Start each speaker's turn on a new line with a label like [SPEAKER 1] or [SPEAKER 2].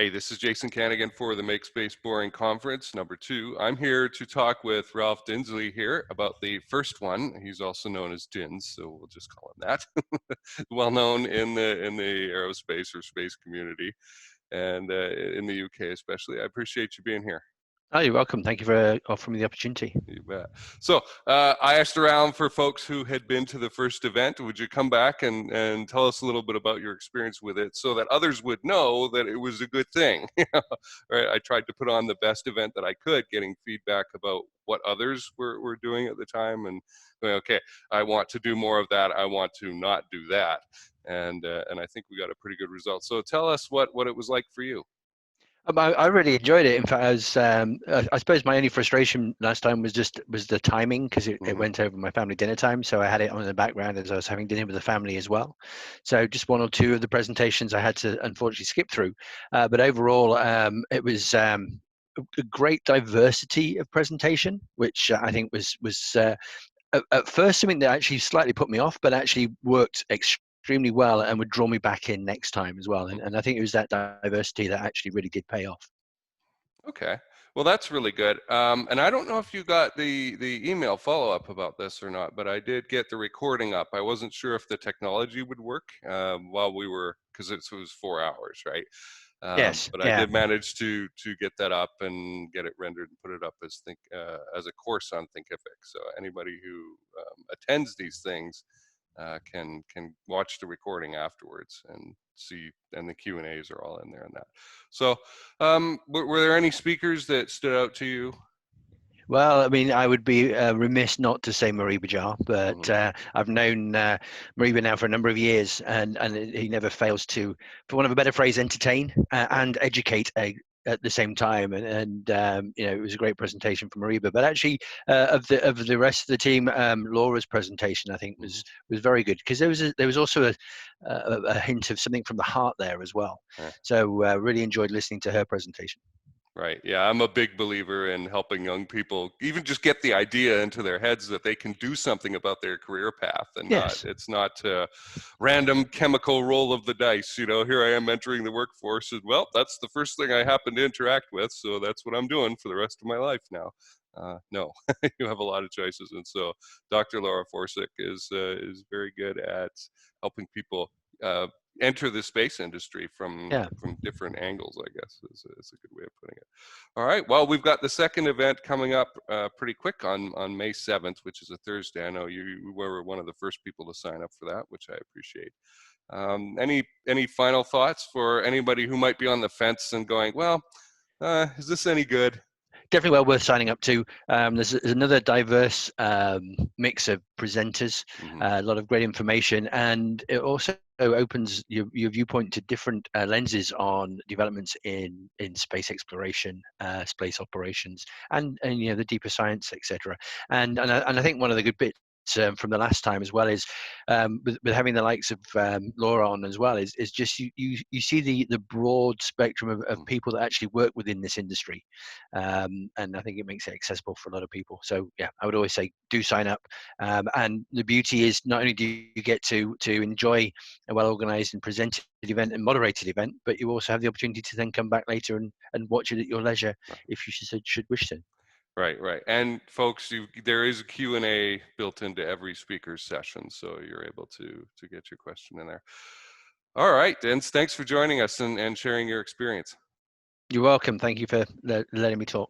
[SPEAKER 1] Hey, this is Jason Kanigan for the Make Space Boring Conference, number 2. I'm here to talk with Ralph Dinsley here about the first one. He's also known as Dinz, so we'll just call him that. Well known in the aerospace or space community, and in the UK especially. I appreciate you being here.
[SPEAKER 2] Oh, you're welcome. Thank you for offering me the opportunity.
[SPEAKER 1] You bet. So I asked around for folks who had been to the first event. Would you come back and tell us a little bit about your experience with it so that others would know that it was a good thing? Right? I tried to put on the best event that I could, getting feedback about what others were doing at the time and going, okay, I want to do more of that. I want to not do that. And I think we got a pretty good result. So tell us what it was like for you.
[SPEAKER 2] I really enjoyed it. In fact, I suppose my only frustration last time was the timing, because it went over my family dinner time. So I had it on in the background as I was having dinner with the family as well. So just one or two of the presentations I had to unfortunately skip through. But overall, it was a great diversity of presentation, which I think was at first something that actually slightly put me off, but actually worked extremely well and would draw me back in next time as well. And I think it was that diversity that actually really did pay off.
[SPEAKER 1] Okay. Well, that's really good. And I don't know if you got the email follow-up about this or not, but I did get the recording up. I wasn't sure if the technology would work while we were, because it was 4 hours, right?
[SPEAKER 2] Yes.
[SPEAKER 1] But I
[SPEAKER 2] Yeah.
[SPEAKER 1] did manage to get that up and get it rendered and put it up as a course on Thinkific. So anybody who attends these things can watch the recording afterwards and see, and the Q&As are all in there and that. So were there any speakers that stood out to you?
[SPEAKER 2] Well, I mean, I would be remiss not to say Marie Bajar, but I've known Marie now for a number of years, and he never fails to, for want of a better phrase, entertain and educate at the same time. And you know, it was a great presentation from Mariba. But actually, of the rest of the team, Laura's presentation I think was very good, because there was also a hint of something from the heart there as well.
[SPEAKER 1] Yeah.
[SPEAKER 2] So really enjoyed listening to her presentation.
[SPEAKER 1] Right. Yeah, I'm a big believer in helping young people even just get the idea into their heads that they can do something about their career path, and
[SPEAKER 2] Yes.
[SPEAKER 1] it's not a random chemical roll of the dice. You know, here I am entering the workforce, and well, that's the first thing I happen to interact with, so that's what I'm doing for the rest of my life now. No, you have a lot of choices, and so Dr. Laura Forsick is very good at helping people enter the space industry from different angles, I guess is a good way of putting it. All right, well, we've got the second event coming up pretty quick on May 7th, which is a Thursday. I know you were one of the first people to sign up for that, which I appreciate. Any final thoughts for anybody who might be on the fence and going, well, is this any good?
[SPEAKER 2] Definitely well worth signing up to. There's another diverse mix of presenters, a lot of great information, and it also opens your viewpoint to different lenses on developments in space exploration, space operations, and you know, the deeper science, etc. And I think one of the good bits from the last time as well is with having the likes of Laura on as well is just you see the broad spectrum of people that actually work within this industry, and I think it makes it accessible for a lot of people. So yeah, I would always say do sign up, and the beauty is not only do you get to enjoy a well-organized and presented event and moderated event, but you also have the opportunity to then come back later and watch it at your leisure if you should wish to.
[SPEAKER 1] Right. And folks, there is a Q&A built into every speaker's session, so you're able to get your question in there. All right, Dinz, thanks for joining us and sharing your experience.
[SPEAKER 2] You're welcome. Thank you for letting me talk.